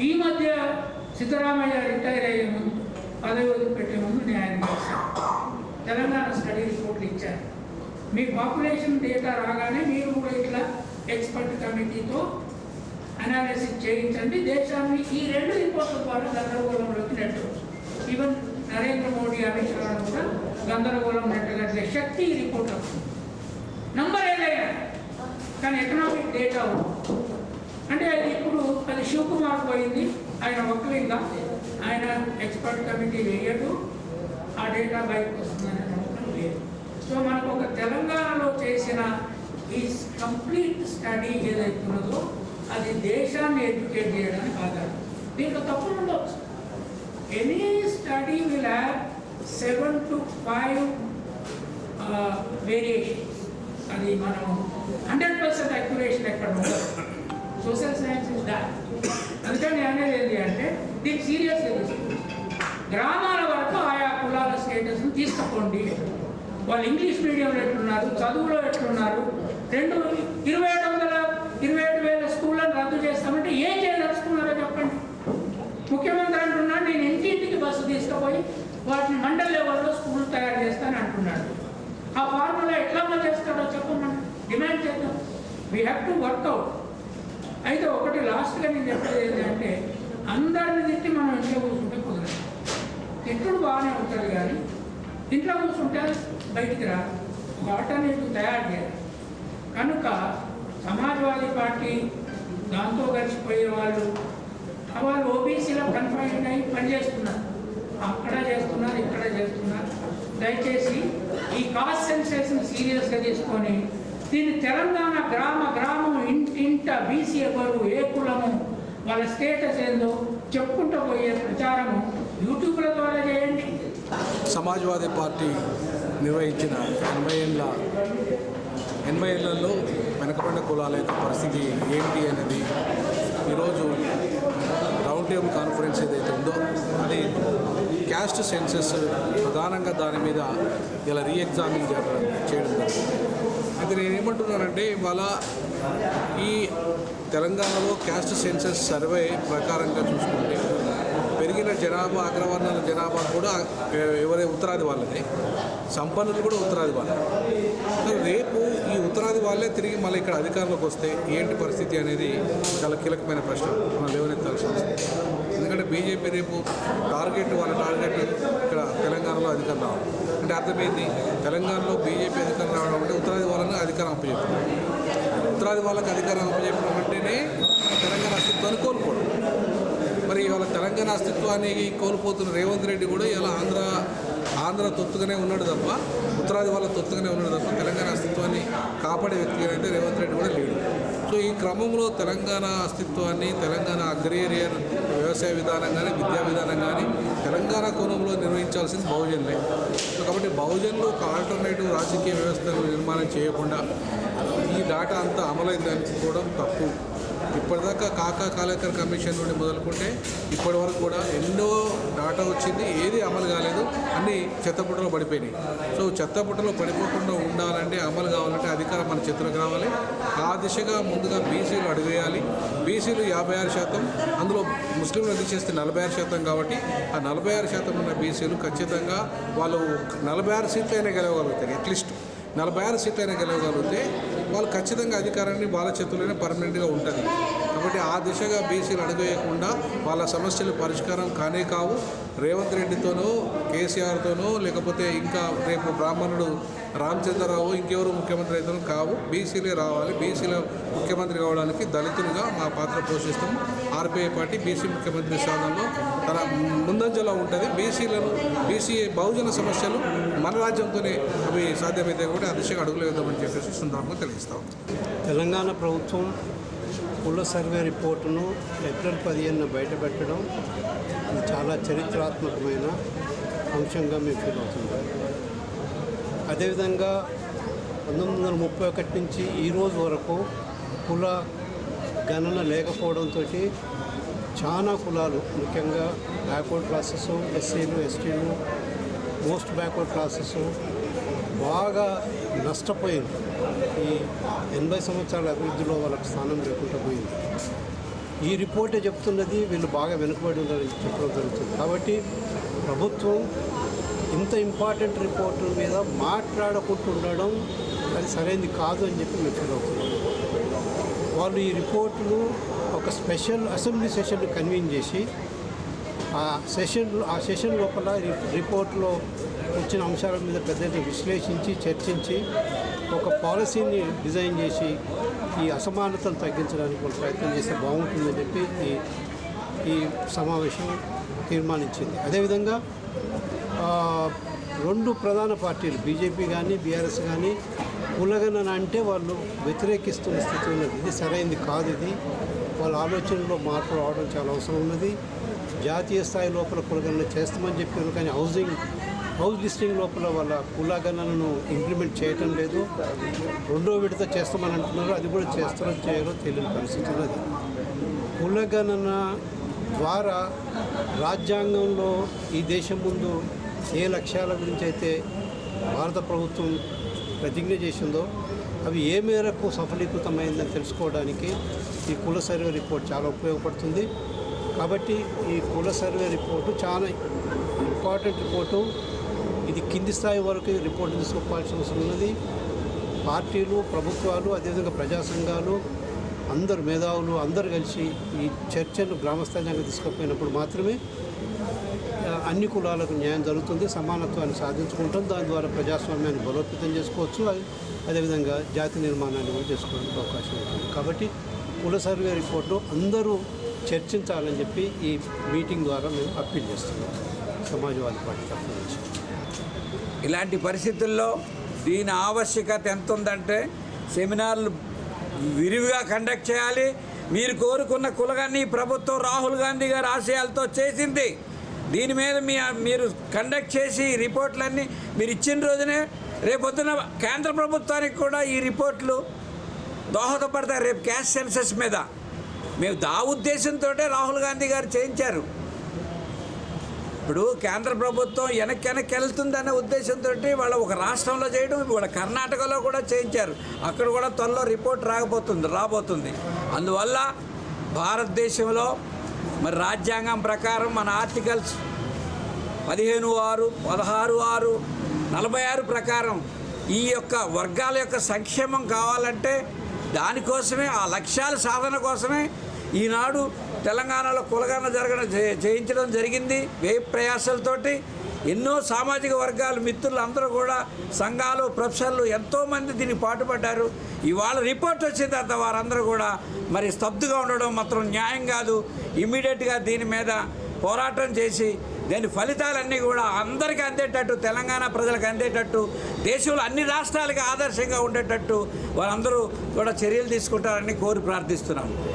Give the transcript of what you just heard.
ఈ మధ్య సిద్ధరామయ్య రిటైర్ అయ్యే ముందు పదవి వదిలిపెట్టే ముందు న్యాయం చేశారు. తెలంగాణ స్టడీ రిపోర్ట్లు ఇచ్చారు. మీ పాపులేషన్ డేటా రాగానే మీరు కూడా ఇట్లా ఎక్స్పర్ట్ కమిటీతో అనాలిసిస్ చేయించండి. దేశాన్ని ఈ 2 రిపోర్ట్ల ద్వారా గందరగోళంలోకి నెట్టవచ్చు. ఈవెన్ నరేంద్ర మోడీ అమిత్ షా కూడా గందరగోళం నెట్టగలిగే శక్తి ఈ రిపోర్ట్ వస్తుంది. నంబర్ ఏదైనా కానీ ఎకనామిక్ డేటా అంటే అది ఇప్పుడు అది శివకుమార్ పోయింది. ఆయన వక్లీగా ఆయన ఎక్స్పర్ట్ కమిటీ వేయడు, ఆ డేటా బయటకు వస్తుందనే నమ్మకం లేదు. సో మనకు ఒక తెలంగాణలో చేసిన ఈ కంప్లీట్ స్టడీ ఏదైతున్నదో అది దేశాన్ని ఎడ్యుకేట్ చేయడానికి ఆధారం. దీంట్లో తప్పులు ఉండవచ్చు. Any study will have 7 to 5 variations. అది మనం 100% అక్యురేషన్ ఎక్కడ ఉండదు. Social science is that. అందుకని అనేది ఏంటి అంటే దీనికి సీరియస్గా తీసుకుంది. గ్రామాల వరకు ఆయా కులాల స్టేటస్ను తీసుకుపోండి. వాళ్ళు ఇంగ్లీష్ మీడియంలో ఎట్లున్నారు, చదువులో ఎట్లున్నారు, 27,000 స్కూళ్ళను రద్దు చేస్తామంటే ఏం చేయదలుచుకున్నారో చెప్పండి. ముఖ్యమంత్రి అంటున్నాడు నేను ఇంటింటికి బస్సు తీసుకుపోయి వాటిని మండల్ లెవెల్లో స్కూల్ తయారు చేస్తాను అంటున్నాడు. ఆ ఫార్ములా ఎట్లా అమలు చేస్తాడో చెప్పమని డిమాండ్ చేద్దాం. We have to work out. అయితే ఒకటి లాస్ట్గా నేను చెప్పేది ఏంటంటే అందరిని తిట్టి మనం ఇంట్లో కూర్చుంటే కుదరదు. తిట్టుడు బాగానే ఉంటుంది కానీ ఇంట్లో కూర్చుంటే బయటికి రాదు. ఒక ఆల్టర్నేటివ్ తయారు చేయాలి. కనుక సమాజ్వాదీ పార్టీ దాంతో కలిసిపోయే వాళ్ళు ఓబీసీలో కన్ఫైన్ అయ్యి పనిచేస్తున్నారు. అక్కడ చేస్తున్నారు, ఇక్కడ చేస్తున్నారు. దయచేసి ఈ కాస్ట్ సెన్సెస్ని సీరియస్గా తీసుకొని దీన్ని తెలంగాణ గ్రామం ఇంటింట బీసీ ఎవరు, ఏ కులము, వాళ్ళ స్టేటస్ ఏందో చెప్పుకుంటూ పోయే ప్రచారము యూట్యూబ్ల ద్వారా చేయండి. సమాజ్వాదీ పార్టీ నిర్వహించిన 80 ఏళ్లలో వెనకబడిన కులాల యొక్క పరిస్థితి ఏంటి అనేది ఈరోజు రౌండ్ టేబుల్ కాన్ఫరెన్స్ ఏదైతే ఉందో అది క్యాస్ట్ సెన్సెస్ ప్రధానంగా దాని మీద ఇలా రీఎగ్జామిన్ చేయడం జరిగింది. అయితే నేను ఏమంటున్నానంటే ఇవాళ ఈ తెలంగాణలో క్యాస్ట్ సెన్సెస్ సర్వే ప్రకారంగా చూసుకుంటే పెరిగిన జనాభా, అగ్రవర్ణాల జనాభా కూడా ఎవరైతే ఉత్తరాది వాళ్ళనే, సంపన్నులు కూడా ఉత్తరాది వాళ్ళే. రేపు ఈ ఉత్తరాది వాళ్ళే తిరిగి మళ్ళీ ఇక్కడ అధికారంలోకి వస్తే ఏంటి పరిస్థితి అనేది చాలా కీలకమైన ప్రశ్న మనం లేవనెత్తాల్సి వస్తుంది. ఎందుకంటే బీజేపీ రేపు వాళ్ళ టార్గెట్ ఇక్కడ తెలంగాణలో అధికారం రావడం అంటే అర్థమైంది. తెలంగాణలో బీజేపీ అధికారం రావడం అంటే ఉత్తరాది వాళ్ళని అధికారం అప్పచెప్పడం. ఉత్తరాది వాళ్ళకి అధికారం అప్పచెప్పడం అంటేనే తెలంగాణ అస్తిత్వాన్ని కోల్పోవడం. మరి ఇవాళ తెలంగాణ అస్తిత్వాన్ని కోల్పోతున్న రేవంత్ రెడ్డి కూడా ఇలా ఆంధ్ర తొత్తుగానే ఉన్నాడు తప్ప, ఉత్తరాది వాళ్ళ తొత్తుగానే ఉన్నాడు తప్ప తెలంగాణ అస్తిత్వాన్ని కాపాడే వ్యక్తిగా అయితే రేవంత్ రెడ్డి కూడా లేడు. సో ఈ క్రమంలో తెలంగాణ అస్తిత్వాన్ని, తెలంగాణ అగ్రేరియన్ వ్యవసాయ విధానం కానీ, విద్యా విధానం కానీ తెలంగాణ కోణంలో నిర్వహించాల్సింది బహుజనులే. సో కాబట్టి బహుజనులు ఒక ఆల్టర్నేటివ్ రాజకీయ వ్యవస్థను నిర్మాణం చేయకుండా ఈ డాటా అంతా అమలైంది అనుకోవడం తప్పు. ఇప్పటిదాకా కాకా కాలేకర్ కమిషన్ నుండి మొదలుకుంటే ఇప్పటి వరకు కూడా ఎన్నో డాటా వచ్చింది, ఏది అమలు కాలేదు, అన్నీ చెత్తపుట్టలో పడిపోయినాయి. సో చెత్తపుట్టలో పడిపోకుండా ఉండాలంటే, అమలు కావాలంటే అధికారం మన చేతులకు రావాలి. ఆ దిశగా ముందుగా బీసీలు అడుగువేయాలి. బీసీలు 56%, అందులో ముస్లింలు తీసేస్తే 46% కాబట్టి ఆ 46% ఉన్న బీసీలు ఖచ్చితంగా వాళ్ళు 46 సీట్లు అయినా గెలవగలుగుతారు. అట్లీస్ట్ 46 సీట్లు అయినా గెలవగలిగితే వాళ్ళు ఖచ్చితంగా అధికారాన్ని వాళ్ళ చేతుల్లోనే పర్మనెంట్గా ఉంటుంది. కాబట్టి ఆ దిశగా బీసీలు అడుగువేయకుండా వాళ్ళ సమస్యలు పరిష్కారం కానే కావు. రేవంత్ రెడ్డితోనో, కేసీఆర్తోనో, లేకపోతే ఇంకా రేపు బ్రాహ్మణుడు రామచంద్రరావు ఇంకెవరు ముఖ్యమంత్రి అయితేనో కావు. బీసీలే రావాలి. బీసీల ముఖ్యమంత్రి కావడానికి దళితులుగా మా పాత్ర పోషిస్తాం. ఆర్పీఐ పార్టీ బీసీ ముఖ్యమంత్రి స్థానంలో తన ముందంజలో ఉంటుంది. బీసీ బహుజన సమస్యలు మన రాజ్యంతోనే అవి సాధ్యమైతే కూడా ఆ దిశగా అడుగులు వేద్దామని చెప్పేసి సందర్భంగా తెలియజేస్తాం. తెలంగాణ ప్రభుత్వం కుల సర్వే రిపోర్టును ఏప్రిల్ 15న బయటపెట్టడం ఇది చాలా చరిత్రాత్మకమైన అంశంగా మేము ఫీల్ అవుతున్నాం. అదేవిధంగా 1931 నుంచి ఈరోజు వరకు కుల గణన లేకపోవడంతో చాలా కులాలు, ముఖ్యంగా బ్యాక్వర్డ్ క్లాసెస్, ఎస్సీలు, ఎస్టీలు, మోస్ట్ బ్యాక్వర్డ్ క్లాసెస్ బాగా నష్టపోయింది. ఈ 80 సంవత్సరాల అభివృద్ధిలో వాళ్ళకి స్థానం లేకుండా పోయింది. ఈ రిపోర్టే చెప్తున్నది వీళ్ళు బాగా వెనుకబడి ఉన్నారని చెప్పడం జరుగుతుంది. కాబట్టి ప్రభుత్వం ఇంత ఇంపార్టెంట్ రిపోర్టుల మీద మాట్లాడకుంటుండడం అది సరైనది కాదు అని చెప్పి మేము ఫీల్ అవుతున్నాం. వాళ్ళు ఈ రిపోర్టులు ఒక స్పెషల్ అసెంబ్లీ సెషన్ కన్వీన్ చేసి ఆ సెషన్ లోపల రిపోర్ట్లో వచ్చిన అంశాల మీద పెద్ద విశ్లేషించి చర్చించి ఒక పాలసీని డిజైన్ చేసి ఈ అసమానతను తగ్గించడానికి వాళ్ళు ప్రయత్నం చేస్తే బాగుంటుందని చెప్పి ఈ సమావేశం తీర్మానించింది. అదేవిధంగా రెండు ప్రధాన పార్టీలు బీజేపీ కానీ బీఆర్ఎస్ కానీ కులగణన అంటే వాళ్ళు వ్యతిరేకిస్తున్న స్థితి ఉన్నది. ఇది సరైనది కాదు. ఇది వాళ్ళ ఆలోచనలో మార్పు రావడం చాలా అవసరం ఉన్నది. జాతీయ స్థాయి లోపల కులగణన చేస్తామని చెప్పారు, కానీ హౌస్ లిస్టింగ్ లోపల వాళ్ళ కులగణనను ఇంప్లిమెంట్ చేయటం లేదు. రెండో విడత చేస్తామని అంటున్నారు, అది కూడా చేస్తారో చేయరో తెలియని పరిస్థితి ఉన్నది. కులగణన ద్వారా రాజ్యాంగంలో ఈ దేశం ముందు ఏ లక్ష్యాల గురించి అయితే భారత ప్రభుత్వం ప్రతిజ్ఞ చేసిందో అవి ఏ మేరకు సఫలీకృతమైందని తెలుసుకోవడానికి ఈ కుల సర్వే రిపోర్ట్ చాలా ఉపయోగపడుతుంది. కాబట్టి ఈ కుల సర్వే రిపోర్టు చాలా ఇంపార్టెంట్ రిపోర్టు. ఇది కింది స్థాయి వరకు రిపోర్టు తీసుకోవాల్సిన అవసరం ఉన్నది. పార్టీలు, ప్రభుత్వాలు, అదేవిధంగా ప్రజా సంఘాలు, అందరు మేధావులు అందరూ కలిసి ఈ చర్చను గ్రామస్థాయిగా తీసుకుపోయినప్పుడు మాత్రమే అన్ని కులాలకు న్యాయం జరుగుతుంది, సమానత్వాన్ని సాధించుకుంటాం. దాని ద్వారా ప్రజాస్వామ్యాన్ని బలోపేతం చేసుకోవచ్చు, అదేవిధంగా జాతి నిర్మాణాన్ని కూడా చేసుకోవడానికి అవకాశం ఉంటుంది. కాబట్టి కుల సర్వే రిపోర్టు అందరూ చర్చించాలని చెప్పి ఈ మీటింగ్ ద్వారా మేము అప్పీల్ చేస్తున్నాం సమాజ్వాదీ పార్టీ తరఫు నుంచి. ఇలాంటి పరిస్థితుల్లో దీని ఆవశ్యకత ఎంత ఉందంటే సెమినార్లు విరివిగా కండక్ట్ చేయాలి. మీరు కోరుకున్న కులగాన్ని ప్రభుత్వం రాహుల్ గాంధీ గారి ఆశయాలతో చేసింది. దీని మీద మీరు కండక్ట్ చేసి రిపోర్ట్లన్నీ మీరు ఇచ్చిన రోజునే రేపొద్దున కేంద్ర ప్రభుత్వానికి కూడా ఈ రిపోర్ట్లు దోహదపడతాయి. రేపు క్యాస్ట్ సెన్సస్ మీద మేము ఉద్దేశంతో రాహుల్ గాంధీ గారు చేయించారు. ఇప్పుడు కేంద్ర ప్రభుత్వం వెనక్కి వెళ్తుందనే ఉద్దేశంతో వాళ్ళ ఒక రాష్ట్రంలో చేయడం, వాళ్ళ కర్ణాటకలో కూడా చేయించారు. అక్కడ కూడా త్వరలో రిపోర్ట్ రాబోతుంది. అందువల్ల భారతదేశంలో మరి రాజ్యాంగం ప్రకారం మన ఆర్టికల్స్ 15(6), 16(6), 46 ప్రకారం ఈ యొక్క వర్గాల యొక్క సంక్షేమం కావాలంటే దానికోసమే, ఆ లక్ష్యాల సాధన కోసమే ఈనాడు తెలంగాణలో కులగణన చేయించడం జరిగింది. వ్యయ ప్రయాసాలతోటి ఎన్నో సామాజిక వర్గాలు మిత్రులు అందరూ కూడా సంఘాలు, ప్రొఫెసర్లు ఎంతోమంది దీనికి పాటుపడ్డారు. ఇవాళ రిపోర్ట్ వచ్చిన తర్వాత వారందరూ కూడా మరి స్తబ్దుగా ఉండడం మాత్రం న్యాయం కాదు. ఇమ్మీడియట్గా దీని మీద పోరాటం చేసి దీని ఫలితాలన్నీ కూడా అందరికీ అందేటట్టు, తెలంగాణ ప్రజలకు అందేటట్టు, దేశంలో అన్ని రాష్ట్రాలకి ఆదర్శంగా ఉండేటట్టు వారందరూ కూడా చర్యలు తీసుకుంటారని కోరి ప్రార్థిస్తున్నాము.